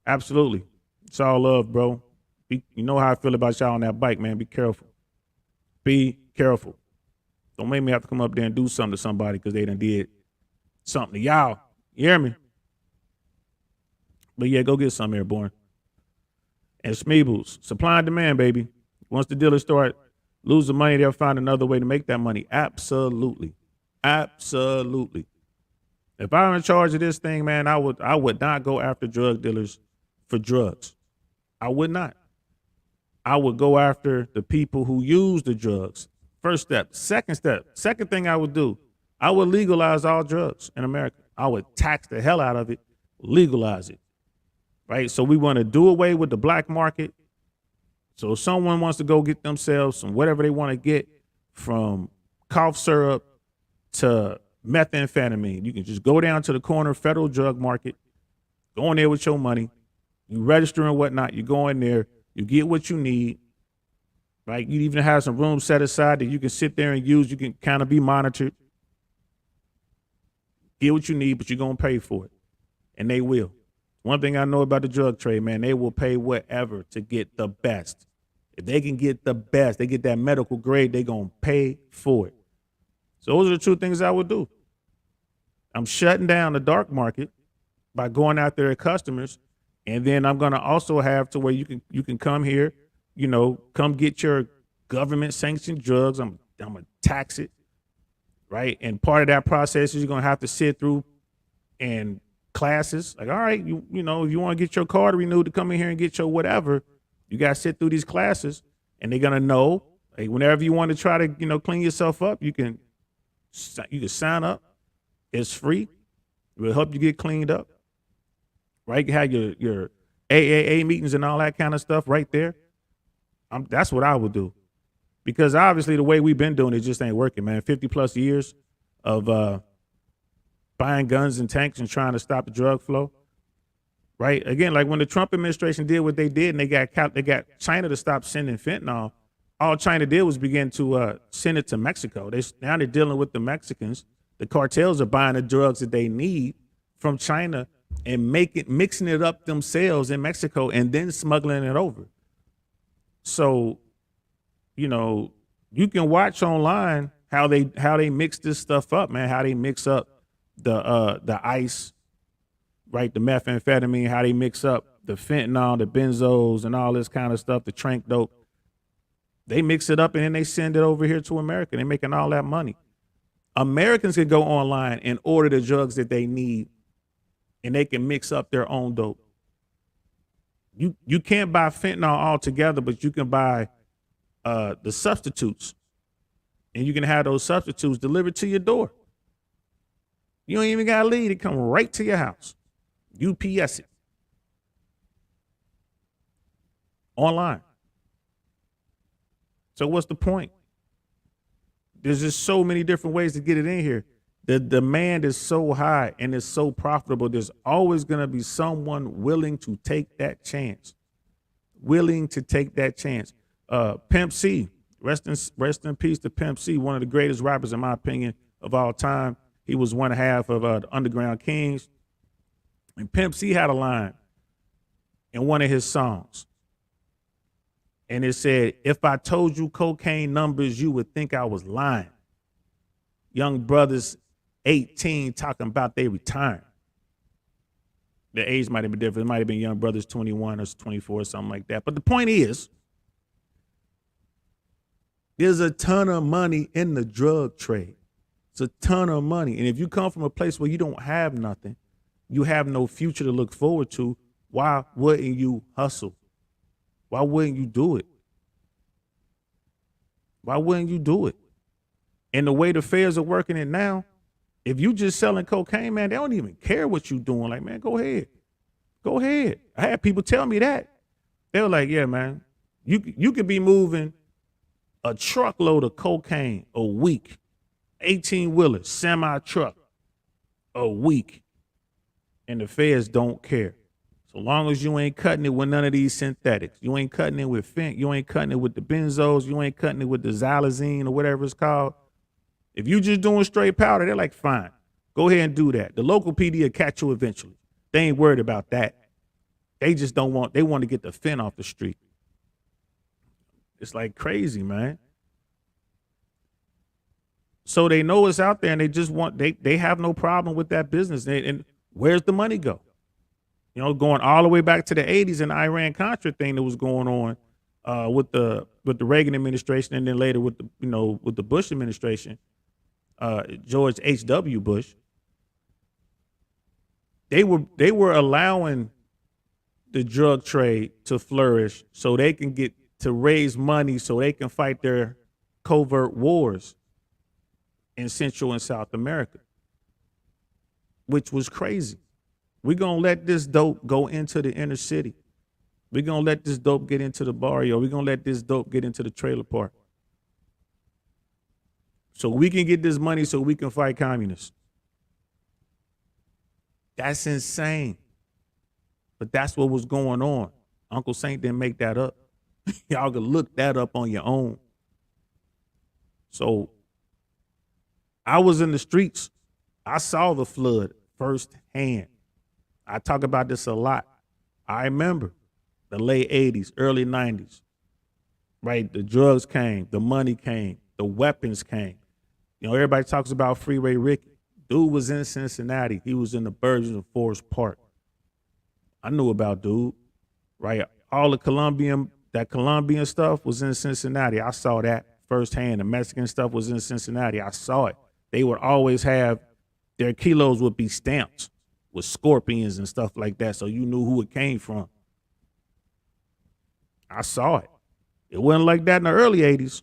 A: Absolutely. It's all love, bro. You know how I feel about y'all on that bike, man. Be careful. Be careful. Don't make me have to come up there and do something to somebody because they done did something to y'all. You hear me? But yeah, go get some Airborne. And Smeebles, supply and demand, baby. Once the dealers start losing money, they'll find another way to make that money. Absolutely. Absolutely. If I were in charge of this thing, man, I would not go after drug dealers for drugs. I would not. I would go after the people who use the drugs. First step. Second thing I would do, I would legalize all drugs in America. I would tax the hell out of it, legalize it. Right? So we want to do away with the black market. So if someone wants to go get themselves some whatever they want to get, from cough syrup to methamphetamine, you can just go down to the corner federal drug market, go in there with your money, you register and whatnot, you go in there, you get what you need, right? You even have some room set aside that you can sit there and use. You can kind of be monitored. Get what you need, but you're going to pay for it. And they will. One thing I know about the drug trade, man, they will pay whatever to get the best. If they can get the best, they get that medical grade, they're going to pay for it. So those are the two things I would do. I'm shutting down the dark market by going out there at customers. And then I'm going to also have to where you can come here, come get your government sanctioned drugs. I'm going to tax it. Right. And part of that process is you're going to have to sit through and classes. Like, all right, if you want to get your card renewed to come in here and get your whatever, you got to sit through these classes, and they're going to know, like, whenever you want to try to, clean yourself up, you can sign up. It's free. It will help you get cleaned up. Right. You have your AAA meetings and all that kind of stuff right there. That's what I would do. Because obviously the way we've been doing it just ain't working, man. 50 plus years of buying guns and tanks and trying to stop the drug flow. Right. Again, like when the Trump administration did what they did and they got China to stop sending fentanyl, all China did was begin to send it to Mexico. Now they're dealing with the Mexicans. The cartels are buying the drugs that they need from China and mixing it up themselves in Mexico and then smuggling it over. So, you can watch online how they mix this stuff up, man. How they mix up the ice, right? The methamphetamine. How they mix up the fentanyl, the benzos, and all this kind of stuff. The trank dope. They mix it up and then they send it over here to America. They're making all that money. Americans can go online and order the drugs that they need, and they can mix up their own dope. You can't buy fentanyl altogether, but you can buy the substitutes, and you can have those substitutes delivered to your door. You don't even got to leave. It come right to your house. UPS it. Online. So what's the point? There's just so many different ways to get it in here. The demand is so high and it's so profitable. There's always going to be someone willing to take that chance. Pimp C, rest in peace to Pimp C, one of the greatest rappers, in my opinion, of all time. He was one half of the Underground Kings. And Pimp C had a line in one of his songs. And it said, "If I told you cocaine numbers, you would think I was lying. Young brothers 18 talking about they retiring." The age might have been different. It might have been young brothers 21 or 24 or something like that. But the point is, there's a ton of money in the drug trade. It's a ton of money. And if you come from a place where you don't have nothing, you have no future to look forward to, why wouldn't you hustle? Why wouldn't you do it? Why wouldn't you do it? And the way the feds are working it now, if you just selling cocaine, man, they don't even care what you doing. Like, man, go ahead. Go ahead. I had people tell me that. They were like, yeah, man, you could be moving a truckload of cocaine a week, 18-wheeler, semi-truck a week, and the feds don't care. So long as you ain't cutting it with none of these synthetics, you ain't cutting it with fent, you ain't cutting it with the benzos, you ain't cutting it with the xylazine or whatever it's called. If you just doing straight powder, they're like, fine, go ahead and do that. The local PD will catch you eventually. They ain't worried about that. They just want to get the fent off the street. It's like crazy, man. So they know it's out there, and they just want they have no problem with that business. And where's the money go? You know, going all the way back to the '80s and the Iran Contra thing that was going on with the Reagan administration, and then later with the with the Bush administration, George H.W. Bush. They were allowing the drug trade to flourish so they can get to raise money so they can fight their covert wars in Central and South America, which was crazy. We're gonna let this dope go into the inner city. We're gonna let this dope get into the barrio. We're gonna let this dope get into the trailer park. So we can get this money so we can fight communists. That's insane. But that's what was going on. Uncle Saint didn't make that up. Y'all can look that up on your own. So I was in the streets. I saw the flood firsthand. I talk about this a lot. I remember the late 80s, early 90s, right? The drugs came, the money came, the weapons came. You know, everybody talks about Freeway Ricky. Dude was in Cincinnati. He was in the Burgess of Forest Park. I knew about dude, right? All the Colombian stuff was in Cincinnati. I saw that firsthand. The Mexican stuff was in Cincinnati. I saw it. They would always have, their kilos would be stamped with scorpions and stuff like that, so you knew who it came from. I saw it. It wasn't like that in the early 80s.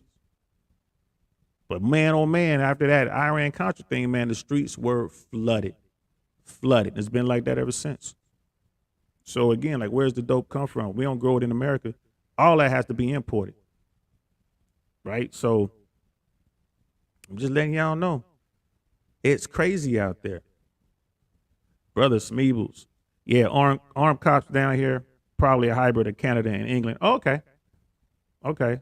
A: But man, oh man, after that Iran Contra thing, man, the streets were flooded. Flooded. It's been like that ever since. So again, like, where's the dope come from? We don't grow it in America. All that has to be imported. Right? So I'm just letting y'all know. It's crazy out there. Brother Smeebles. Yeah, armed cops down here, probably a hybrid of Canada and England. Oh, okay. Okay.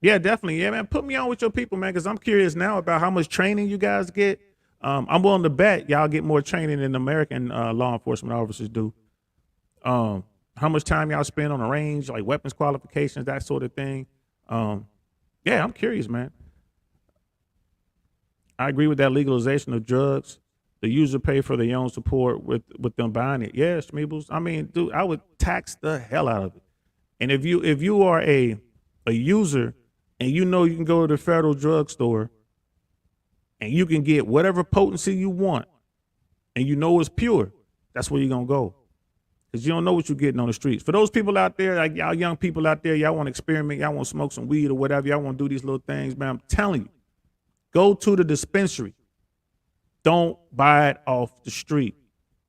A: Yeah, definitely. Yeah, man. Put me on with your people, man, because I'm curious now about how much training you guys get. I'm willing to bet y'all get more training than American law enforcement officers do. How much time y'all spend on the range, like weapons qualifications, that sort of thing. Yeah, I'm curious, man. I agree with that legalization of drugs. The user pay for their own support with them buying it. Yeah, Schmeebles. I mean, dude, I would tax the hell out of it. And if you are a user and you know you can go to the federal drugstore and you can get whatever potency you want and you know it's pure, that's where you're gonna go. Because you don't know what you're getting on the streets. For those people out there, like y'all young people out there, y'all want to experiment, y'all want to smoke some weed or whatever, y'all want to do these little things, man, I'm telling you, go to the dispensary. Don't buy it off the street.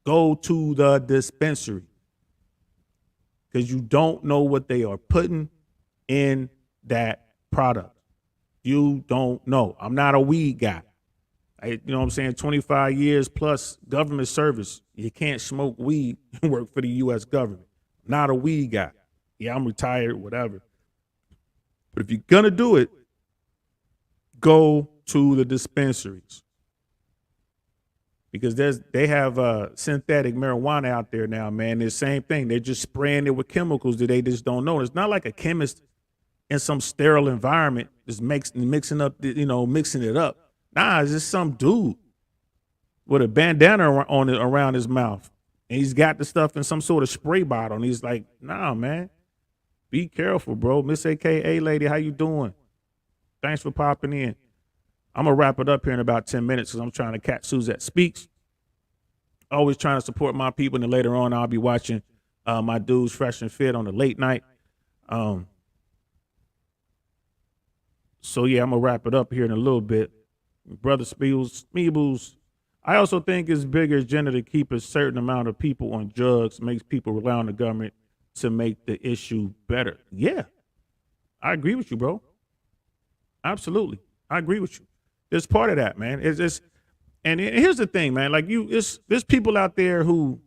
A: Go to the dispensary. Because you don't know what they are putting in that product. You don't know. I'm not a weed guy. You know what I'm saying? 25 years plus government service. You can't smoke weed and work for the U.S. government. Not a weed guy. Yeah, I'm retired, whatever. But if you're going to do it, go to the dispensaries. Because they have synthetic marijuana out there now, man. It's the same thing. They're just spraying it with chemicals that they just don't know. It's not like a chemist in some sterile environment just mixing it up. Nah, it's just some dude with a bandana around his mouth. And he's got the stuff in some sort of spray bottle. And he's like, nah, man, be careful, bro. Miss AKA lady, how you doing? Thanks for popping in. I'm going to wrap it up here in about 10 minutes because I'm trying to catch Suzette Speaks. Always trying to support my people. And then later on, I'll be watching my dudes Fresh and Fit on the late night. So, yeah, I'm going to wrap it up here in a little bit. Brother Smeebles, I also think it's bigger agenda to keep a certain amount of people on drugs, makes people rely on the government to make the issue better. Yeah, I agree with you, bro. Absolutely. I agree with you. There's part of that, man. It's just, and here's the thing, man. Like there's people out there who,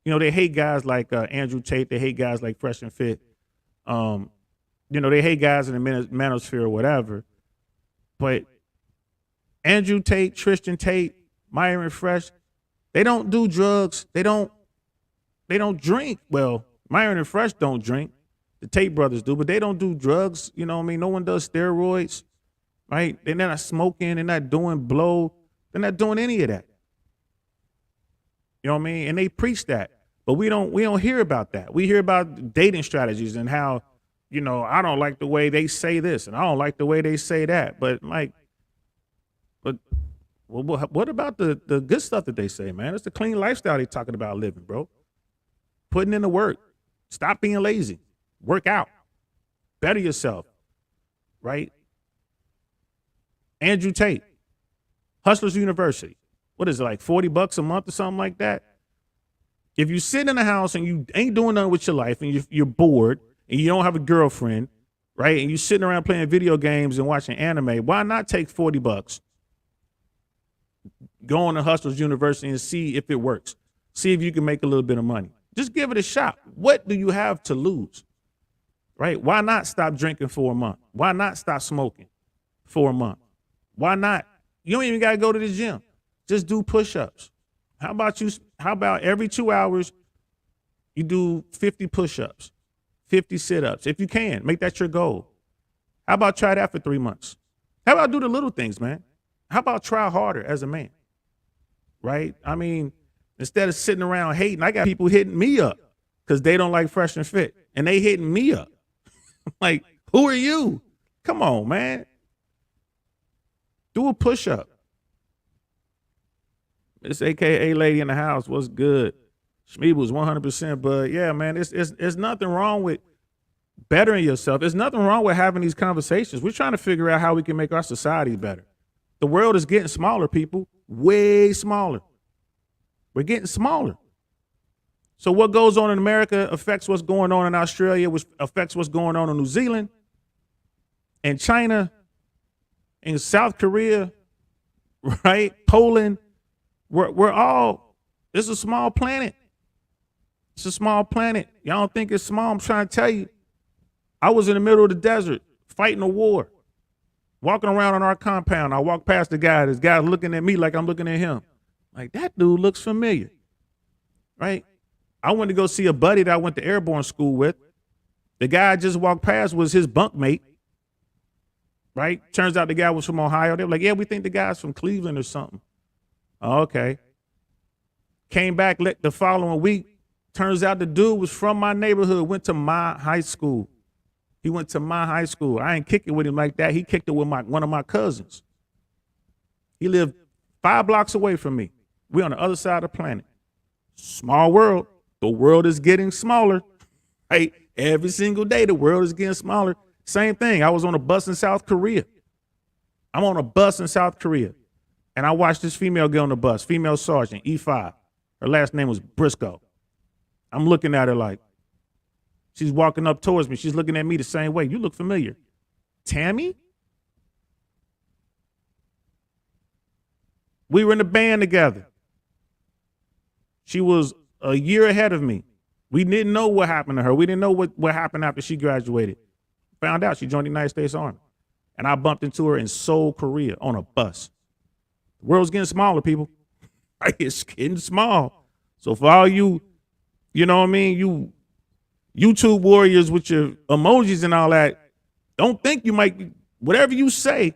A: they hate guys like Andrew Tate. They hate guys like Fresh and Fit. They hate guys in the manosphere or whatever. But Andrew Tate, Tristan Tate, Myron Fresh, they don't do drugs. They don't drink. Well, Myron and Fresh don't drink. The Tate brothers do, but they don't do drugs. You know what I mean? No one does steroids. right? They're not smoking, they're not doing blow, they're not doing any of that. You know what I mean? And they preach that, but we don't hear about that. We hear about dating strategies and how, I don't like the way they say this and I don't like the way they say that. But what about the good stuff that they say, man? It's the clean lifestyle they talking about living, bro. Putting in the work. Stop being lazy. Work out. Better yourself. Right? Andrew Tate. Hustlers University. What is it, like $40 a month or something like that? If you sit in the house and you ain't doing nothing with your life and you're bored and you don't have a girlfriend, right? And you're sitting around playing video games and watching anime, why not take $40? Go on to Hustlers University and see if it works. See if you can make a little bit of money. Just give it a shot. What do you have to lose? Right? Why not stop drinking for a month? Why not stop smoking for a month? Why not? You don't even got to go to the gym. Just do push-ups. How about every 2 hours you do 50 push-ups, 50 sit-ups? If you can, make that your goal. How about try that for 3 months? How about do the little things, man? How about try harder as a man? Right? I mean, instead of sitting around hating, I got people hitting me up because they don't like Fresh and Fit, and they hitting me up. Like, who are you? Come on, man. Do a push-up. This AKA lady in the house was good. Shmeeb was 100%, but yeah, man, it's nothing wrong with bettering yourself. There's nothing wrong with having these conversations. We're trying to figure out how we can make our society better. The world is getting smaller, people, way smaller. We're getting smaller. So what goes on in America affects what's going on in Australia, which affects what's going on in New Zealand and China and South Korea, right? Poland. We're all, it's a small planet. It's a small planet. Y'all don't think it's small. I'm trying to tell you. I was in the middle of the desert fighting a war, walking around on our compound. I walked past the guy. This guy's looking at me like I'm looking at him. Like, that dude looks familiar, right? I went to go see a buddy that I went to airborne school with. The guy I just walked past was his bunkmate, right? Turns out the guy was from Ohio. They were like, yeah, we think the guy's from Cleveland or something. Okay. Came back the following week. Turns out the dude was from my neighborhood, went to my high school. He went to my high school. I ain't kick it with him like that. He kicked it with one of my cousins. He lived 5 blocks away from me. We're on the other side of the planet. Small world. The world is getting smaller. Right? Every single day, the world is getting smaller. Same thing. I was on a bus in South Korea. I'm on a bus in South Korea. And I watched this female get on the bus, female sergeant, E5. Her last name was Briscoe. I'm looking at her like, she's walking up towards me. She's looking at me the same way. You look familiar. Tammy? We were in a band together. She was a year ahead of me. We didn't know what happened to her. We didn't know what happened after she graduated. Found out she joined the United States Army. And I bumped into her in Seoul, Korea on a bus. The world's getting smaller, people. It's getting small. So for all you, you know what I mean, you YouTube warriors with your emojis and all that, don't think you might, whatever you say,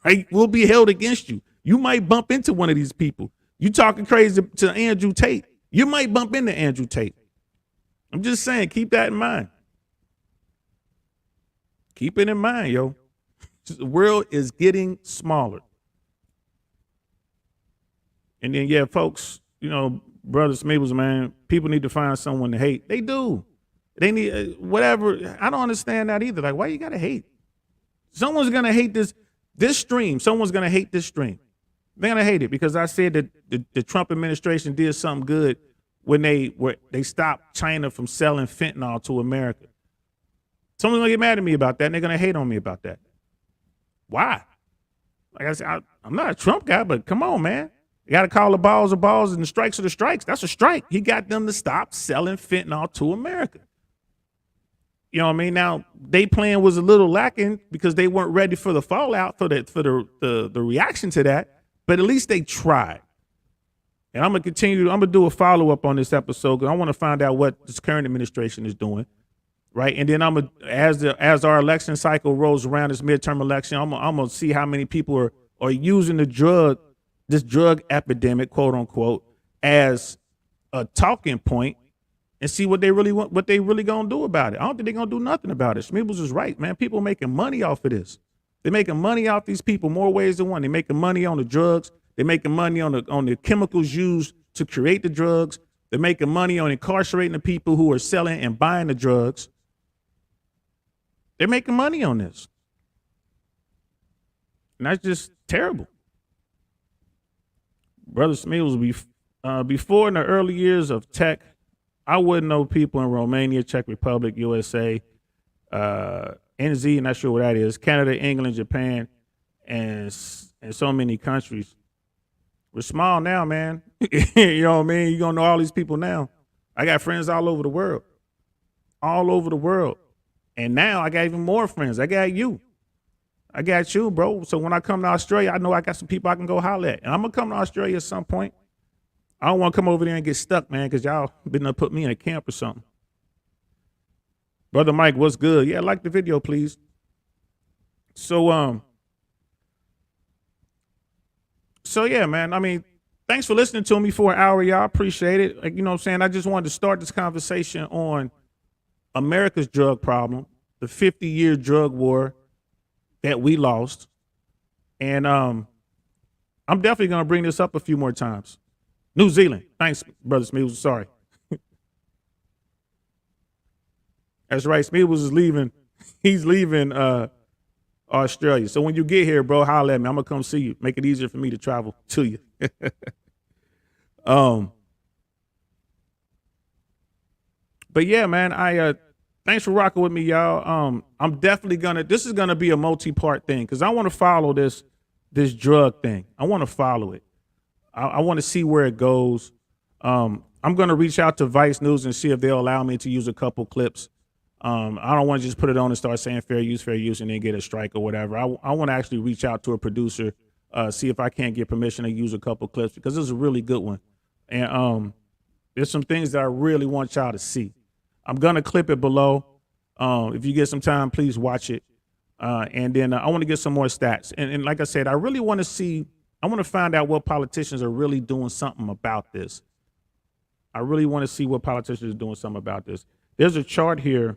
A: right, will be held against you. You might bump into one of these people. You talking crazy to Andrew Tate. You might bump into Andrew Tate. I'm just saying, keep that in mind. Keep it in mind, yo. The world is getting smaller. And then, yeah, folks, Brother Smeebles, man, people need to find someone to hate. They do. They need whatever. I don't understand that either. Like, why you got to hate? Someone's going to hate this stream. Someone's going to hate this stream. They're going to hate it because I said that the Trump administration did something good when they stopped China from selling fentanyl to America. Someone's going to get mad at me about that, and they're going to hate on me about that. Why? Like I said, I'm not a Trump guy, but come on, man. You got to call the balls and the strikes are the strikes. That's a strike. He got them to stop selling fentanyl to America. You know what I mean? Now, they plan was a little lacking because they weren't ready for the fallout, for the reaction to that, but at least they tried. And I'm going to do a follow-up on this episode because I want to find out what this current administration is doing. right? And then as our election cycle rolls around, this midterm election, I'm gonna see how many people are using this drug epidemic, quote unquote, as a talking point, and see what they really want, what they really gonna do about it. I don't think they're gonna do nothing about it. Schmeebles is right, man. People making money off of this. They're making money off these people more ways than one. They're making money on the drugs. They're making money on the chemicals used to create the drugs. They're making money on incarcerating the people who are selling and buying the drugs. They're making money on this. And that's just terrible. Brother Smeals, before in the early years of tech, I wouldn't know people in Romania, Czech Republic, USA, NZ, not sure what that is, Canada, England, Japan, and so many countries. We're small now, man. You know what I mean? You're going to know all these people now. I got friends all over the world. All over the world. And now I got even more friends. I got you. I got you, bro. So when I come to Australia, I know I got some people I can go holler at. And I'm going to come to Australia at some point. I don't want to come over there and get stuck, man, because y'all been to put me in a camp or something. Brother Mike, what's good? Yeah, like the video, please. So yeah, man. I mean, thanks for listening to me for an hour, y'all. Appreciate it. Like, you know what I'm saying? I just wanted to start this conversation on America's drug problem, the 50-year drug war that we lost. And I'm definitely going to bring this up a few more times. New Zealand. Thanks, Brother Smeebles. Sorry. That's right. Smeebles is leaving. He's leaving Australia. So when you get here, bro, holler at me. I'm going to come see you. Make it easier for me to travel to you. But yeah, man, thanks for rocking with me, y'all. I'm definitely this is gonna be a multi-part thing because I want to follow this drug thing. I want to follow it. I want to see where it goes. I'm gonna reach out to Vice News and see if they'll allow me to use a couple clips. I don't want to just put it on and start saying fair use, and then get a strike or whatever. I want to actually reach out to a producer, see if I can't get permission to use a couple clips because this is a really good one. And there's some things that I really want y'all to see. I'm gonna clip it below. If you get some time, please watch it. And then I want to get some more stats. And like I said, I really want to find out what politicians are really doing something about this. I really want to see what politicians are doing something about this. There's a chart here,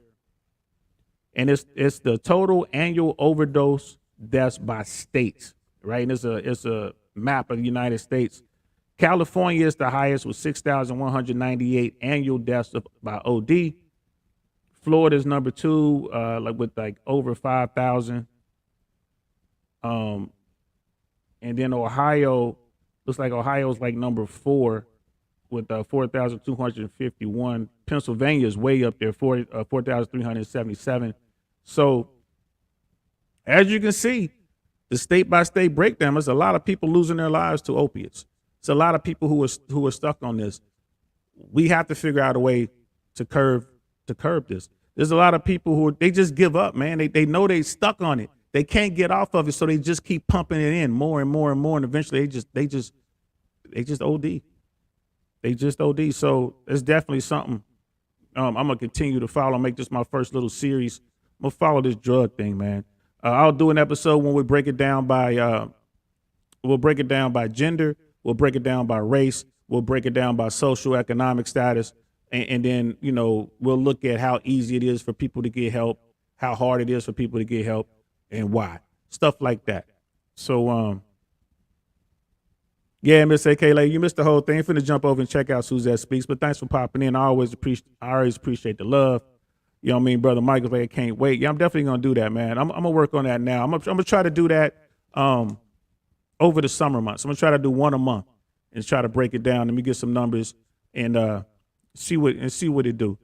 A: and it's the total annual overdose deaths by states, right? And it's a map of the United States. California is the highest with 6,198 annual deaths by OD. Florida is number 2, with over 5,000. And then Ohio, looks like Ohio's like number 4 with 4,251. Pennsylvania is way up there, 4,377. So as you can see, the state by state breakdown, there's a lot of people losing their lives to opiates. It's a lot of people who are stuck on this. We have to figure out a way to curb this. There's a lot of people they just give up, man. They know they stuck on it. They can't get off of it, so they just keep pumping it in more and more and more, and eventually they just OD. They just OD. So it's definitely something I'm gonna continue to follow. Make this my first little series. I'm gonna follow this drug thing, man. I'll do an episode when we break it down by gender. We'll break it down by race. We'll break it down by social economic status. And then, we'll look at how easy it is for people to get help, how hard it is for people to get help, and why. Stuff like that. So, yeah, Miss AK, you missed the whole thing. Finna jump over and check out Suzette Speaks. But thanks for popping in. I always appreciate the love. You know what I mean? Brother Michael's like, I can't wait. Yeah, I'm definitely going to do that, man. I'm going to work on that now. I'm going to try to do that over the summer months. I'm going to try to do one a month and try to break it down. Let me get some numbers and see what it do.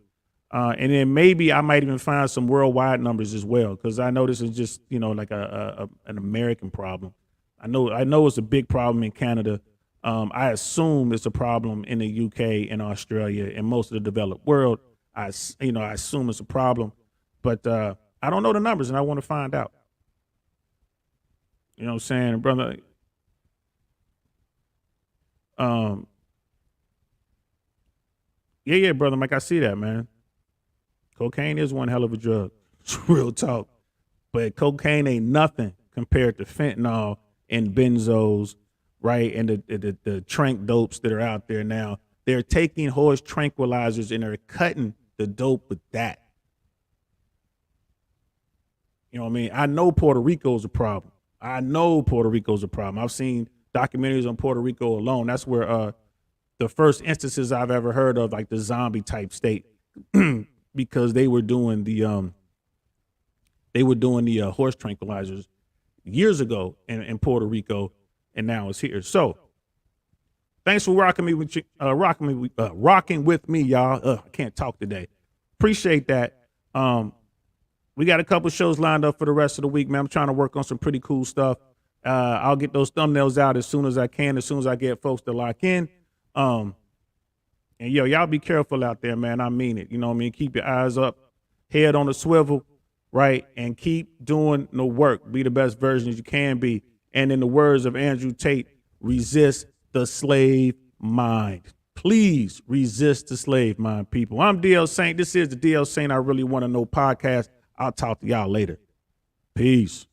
A: And then maybe I might even find some worldwide numbers as well, because I know this is just, like an American problem. I know it's a big problem in Canada. I assume it's a problem in the UK and Australia and most of the developed world. I assume it's a problem, but I don't know the numbers, and I want to find out. You know what I'm saying, brother? Yeah, brother Mike, I see that, man. Cocaine is one hell of a drug. Real talk. But cocaine ain't nothing compared to fentanyl and benzos, right? And the trank dopes that are out there now. They're taking horse tranquilizers and they're cutting the dope with that. You know what I mean? I know Puerto Rico's a problem. I've seen documentaries on Puerto Rico alone. That's where the first instances I've ever heard of like the zombie type state because they were doing the horse tranquilizers years ago in Puerto Rico, and now it's here. So thanks for rocking with me, y'all. I can't talk today. Appreciate that. We got a couple shows lined up for the rest of the week, man. I'm trying to work on some pretty cool stuff. I'll get those thumbnails out as soon as I can, as soon as I get folks to lock in. And y'all be careful out there, man. I mean it. You know what I mean? Keep your eyes up, head on the swivel, right? And keep doing the work. Be the best version as you can be. And in the words of Andrew Tate, resist the slave mind. Please resist the slave mind, people. I'm DL Saint. This is the DL Saint I Really Want to Know podcast. I'll talk to y'all later. Peace.